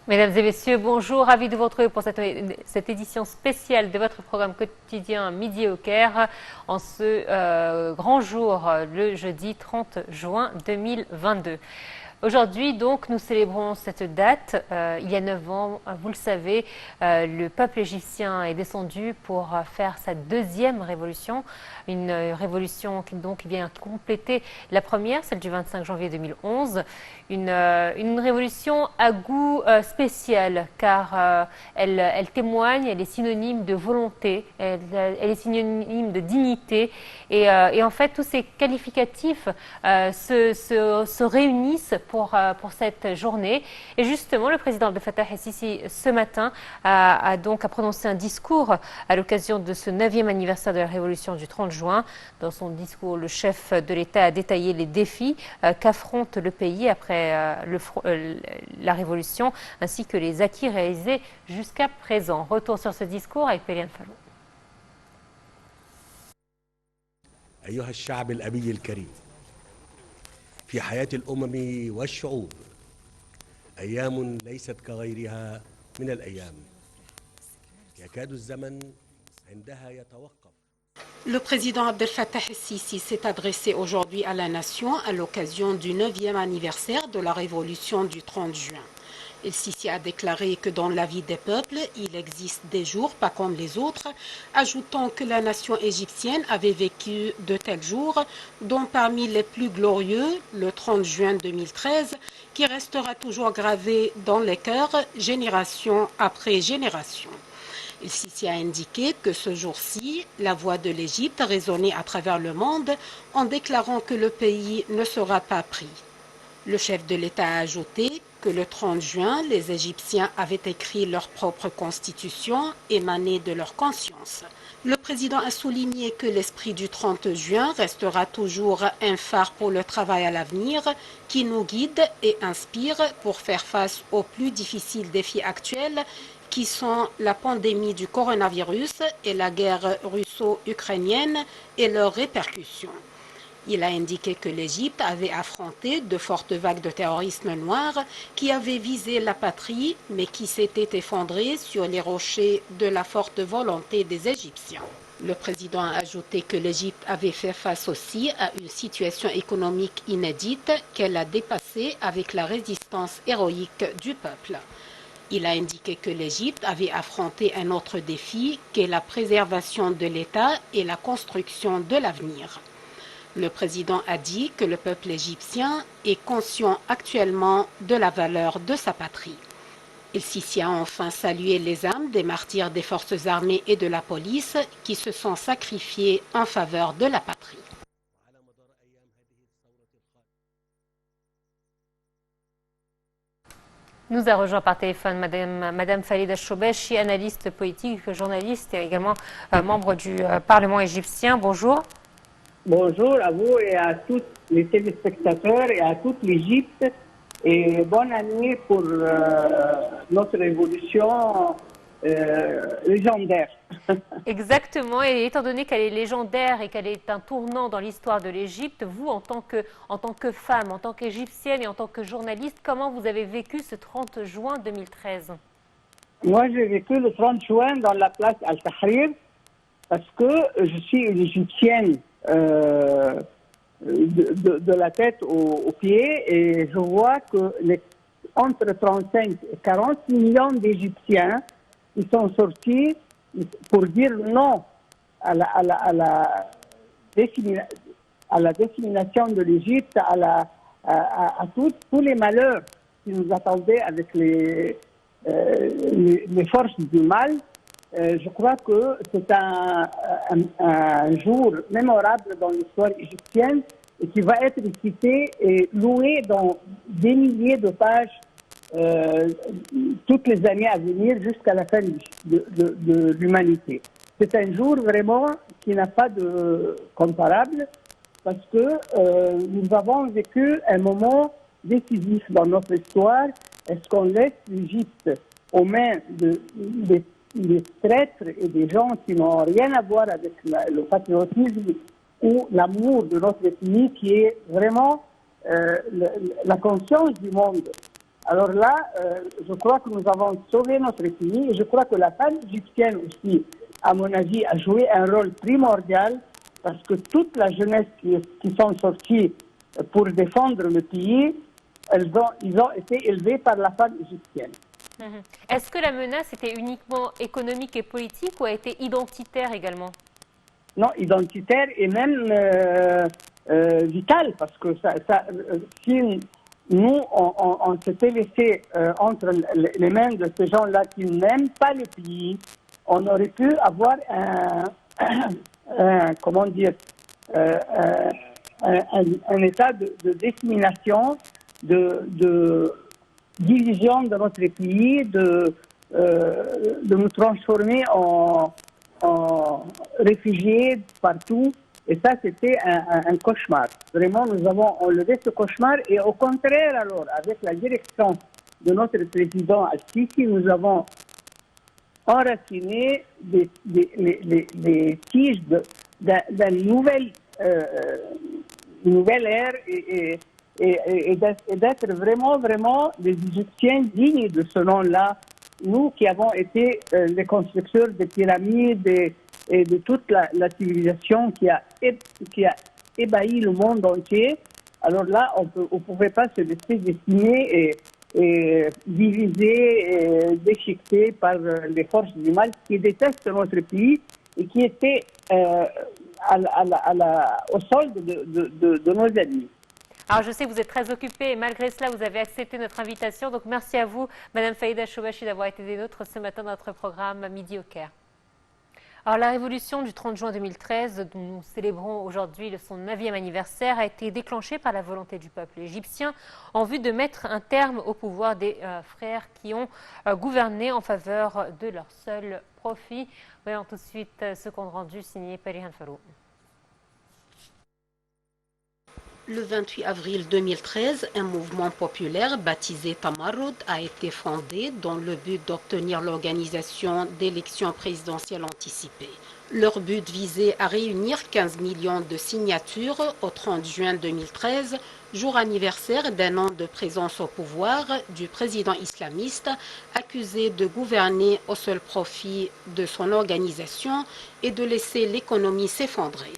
Mesdames et messieurs, bonjour, ravi de vous retrouver pour cette édition spéciale de votre programme quotidien Midi au Caire en ce grand jour, le jeudi 30 juin 2022. Aujourd'hui, donc, nous célébrons cette date. Il y a 9 ans, vous le savez, le peuple égyptien est descendu pour faire sa deuxième révolution. Une révolution qui donc vient compléter la première, celle du 25 janvier 2011. Une révolution à goût spécial car elle témoigne, elle est synonyme de volonté, elle est synonyme de dignité et en fait tous ces qualificatifs se réunissent pour cette journée. Et justement, le président Abdel Fattah el-Sisi ce matin a prononcé un discours à l'occasion de ce 9e anniversaire de la révolution du 30 juin. Dans son discours, le chef de l'État a détaillé les défis qu'affronte le pays après la révolution, ainsi que les acquis réalisés jusqu'à présent. Retour sur ce discours avec Péliane Fallou. أيها الشعب الأبي الكريم، في حياة الأمم والشعوب أيام ليست كغيرها من الأيام يكاد الزمن عندها يتوقف. Le président Abdel Fattah el-Sisi s'est adressé aujourd'hui à la nation à l'occasion du 9e anniversaire de la révolution du 30 juin. El-Sisi a déclaré que dans la vie des peuples, il existe des jours pas comme les autres, ajoutant que la nation égyptienne avait vécu de tels jours, dont parmi les plus glorieux, le 30 juin 2013, qui restera toujours gravé dans les cœurs, génération après génération. El-Sisi a indiqué que ce jour-ci, la voix de l'Égypte résonnait à travers le monde en déclarant que le pays ne sera pas pris. Le chef de l'État a ajouté que le 30 juin, les Égyptiens avaient écrit leur propre constitution émanée de leur conscience. Le président a souligné que l'esprit du 30 juin restera toujours un phare pour le travail à l'avenir qui nous guide et inspire pour faire face aux plus difficiles défis actuels qui sont la pandémie du coronavirus et la guerre russo-ukrainienne et leurs répercussions. Il a indiqué que l'Égypte avait affronté de fortes vagues de terrorisme noir qui avaient visé la patrie mais qui s'étaient effondrées sur les rochers de la forte volonté des Égyptiens. Le président a ajouté que l'Égypte avait fait face aussi à une situation économique inédite qu'elle a dépassée avec la résistance héroïque du peuple. Il a indiqué que l'Égypte avait affronté un autre défi qui est la préservation de l'État et la construction de l'avenir. Le président a dit que le peuple égyptien est conscient actuellement de la valeur de sa patrie. El-Sisi a enfin salué les âmes des martyrs des forces armées et de la police qui se sont sacrifiés en faveur de la patrie. Nous a rejoint par téléphone Madame Falida Choubechi, analyste politique, journaliste et également membre du Parlement égyptien. Bonjour. Bonjour à vous et à tous les téléspectateurs et à toute l'Égypte. Et bonne année pour notre révolution légendaire. Exactement, et étant donné qu'elle est légendaire et qu'elle est un tournant dans l'histoire de l'Égypte, vous, en tant que femme, en tant qu'égyptienne et en tant que journaliste, comment vous avez vécu ce 30 juin 2013 ? Moi, j'ai vécu le 30 juin dans la place Al-Tahrir parce que je suis une Égyptienne de la tête aux pieds et je vois que entre 35 et 40 millions d'Égyptiens ils sont sortis pour dire non à la dissémination de l'Égypte, à tous les malheurs qui nous attendaient avec les forces du mal. Je crois que c'est un jour mémorable dans l'histoire égyptienne et qui va être cité et loué dans des milliers de pages toutes les années à venir jusqu'à la fin de l'humanité. C'est un jour vraiment qui n'a pas de comparable parce que nous avons vécu un moment décisif dans notre histoire. Est-ce qu'on laisse l'Égypte aux mains des traîtres et des gens qui n'ont rien à voir avec le patriotisme ou l'amour de notre ethnie qui est vraiment la conscience du monde Alors là, je crois que nous avons sauvé notre pays et je crois que la femme égyptienne aussi, à mon avis, a joué un rôle primordial parce que toute la jeunesse qui sont sorties pour défendre le pays, ils ont été élevés par la femme égyptienne. Est-ce que la menace était uniquement économique et politique ou a été identitaire également? Non, identitaire et même vitale, parce que si nous, on s'était laissé entre les mains de ces gens-là qui n'aiment pas le pays, on aurait pu avoir comment dire, un état de dissémination, de division de notre pays, de nous transformer en réfugiés partout. Et ça, c'était un cauchemar. Vraiment, nous avons enlevé ce cauchemar. Et au contraire, alors, avec la direction de notre président Al-Sisi, nous avons enraciné les tiges d'une nouvelle ère et d'être vraiment des Égyptiens dignes de ce nom-là. Nous qui avons été les constructeurs des pyramides et de toute la civilisation qui a ébahi le monde entier, alors là, on ne pouvait pas se laisser décimer et diviser et déchiqueter par les forces du mal qui détestent notre pays et qui étaient au solde de nos ennemis. Alors, je sais que vous êtes très occupée et malgré cela, vous avez accepté notre invitation. Donc, merci à vous, Madame Faïda Choubachi, d'avoir été des nôtres ce matin dans notre programme Midi au Caire. Alors, la révolution du 30 juin 2013, dont nous célébrons aujourd'hui son 9e anniversaire, a été déclenchée par la volonté du peuple égyptien en vue de mettre un terme au pouvoir des frères qui ont gouverné en faveur de leur seul profit. Voyons tout de suite ce compte rendu signé Perihan Farou. Le 28 avril 2013, un mouvement populaire baptisé Tamarroud a été fondé dans le but d'obtenir l'organisation d'élections présidentielles anticipées. Leur but visait à réunir 15 millions de signatures au 30 juin 2013, jour anniversaire d'un an de présence au pouvoir du président islamiste accusé de gouverner au seul profit de son organisation et de laisser l'économie s'effondrer.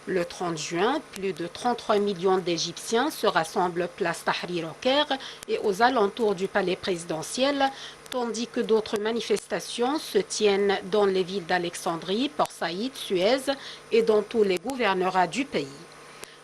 Le 30 juin, plus de 33 millions d'Égyptiens se rassemblent place Tahrir au Caire et aux alentours du palais présidentiel, tandis que d'autres manifestations se tiennent dans les villes d'Alexandrie, Port Saïd, Suez et dans tous les gouvernorats du pays.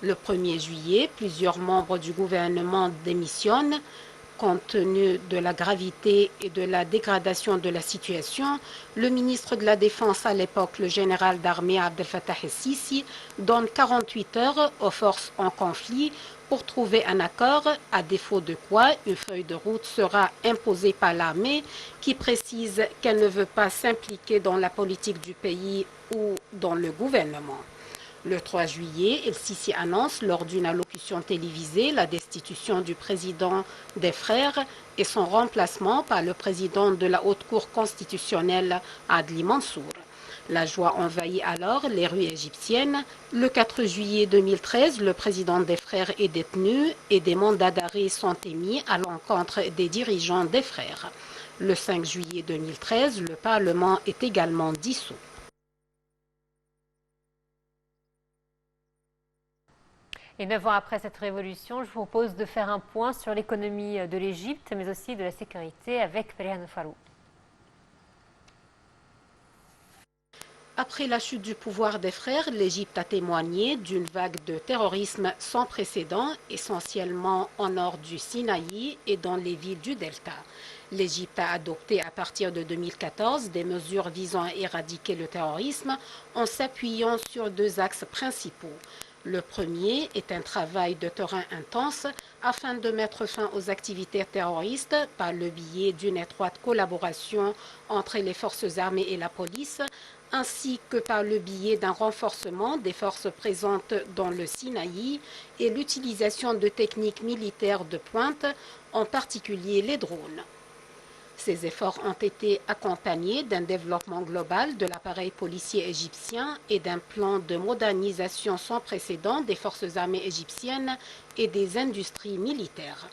Le 1er juillet, plusieurs membres du gouvernement démissionnent. Compte tenu de la gravité et de la dégradation de la situation, le ministre de la Défense à l'époque, le général d'armée Abdel Fattah el-Sisi, donne 48 heures aux forces en conflit pour trouver un accord, à défaut de quoi une feuille de route sera imposée par l'armée qui précise qu'elle ne veut pas s'impliquer dans la politique du pays ou dans le gouvernement. Le 3 juillet, el-Sisi annonce lors d'une allocution télévisée la destitution du président des Frères et son remplacement par le président de la Haute Cour constitutionnelle, Adli Mansour. La joie envahit alors les rues égyptiennes. Le 4 juillet 2013, le président des Frères est détenu et des mandats d'arrêt sont émis à l'encontre des dirigeants des Frères. Le 5 juillet 2013, le Parlement est également dissous. Et 9 ans après cette révolution, je vous propose de faire un point sur l'économie de l'Égypte, mais aussi de la sécurité avec Perihan Farou. Après la chute du pouvoir des Frères, l'Égypte a témoigné d'une vague de terrorisme sans précédent, essentiellement au nord du Sinaï et dans les villes du Delta. L'Égypte a adopté à partir de 2014 des mesures visant à éradiquer le terrorisme en s'appuyant sur 2 axes principaux. Le premier est un travail de terrain intense afin de mettre fin aux activités terroristes par le biais d'une étroite collaboration entre les forces armées et la police, ainsi que par le biais d'un renforcement des forces présentes dans le Sinaï et l'utilisation de techniques militaires de pointe, en particulier les drones. Ces efforts ont été accompagnés d'un développement global de l'appareil policier égyptien et d'un plan de modernisation sans précédent des forces armées égyptiennes et des industries militaires.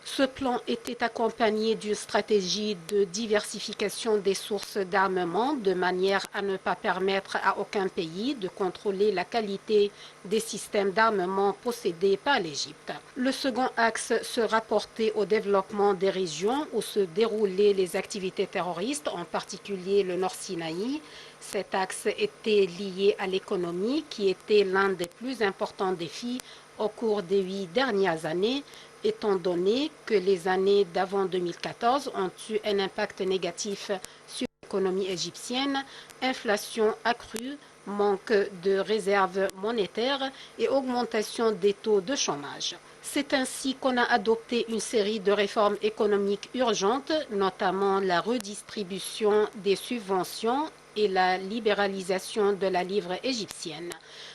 Ce plan était accompagné d'une stratégie de diversification des sources d'armement de manière à ne pas permettre à aucun pays de contrôler la qualité des systèmes d'armement possédés par l'Égypte. Le second axe se rapportait au développement des régions où se déroulaient les activités terroristes, en particulier le Nord Sinaï. Cet axe était lié à l'économie, qui était l'un des plus importants défis au cours des 8 dernières années, étant donné que les années d'avant 2014 ont eu un impact négatif sur l'économie égyptienne, inflation accrue, manque de réserves monétaires et augmentation des taux de chômage. C'est ainsi qu'on a adopté une série de réformes économiques urgentes, notamment la redistribution des subventions et la libéralisation de la livre égyptienne.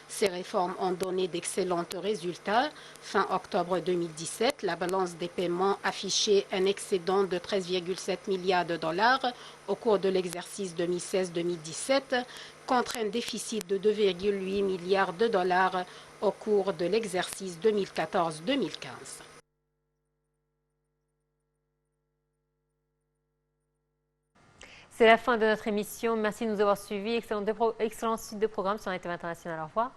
Ces réformes ont donné d'excellents résultats. Fin octobre 2017, la balance des paiements affichait un excédent de 13,7 milliards de dollars au cours de l'exercice 2016-2017, contre un déficit de 2,8 milliards de dollars au cours de l'exercice 2014-2015. C'est la fin de notre émission. Merci de nous avoir suivis. Excellente suite de programme sur NTV International. Au revoir.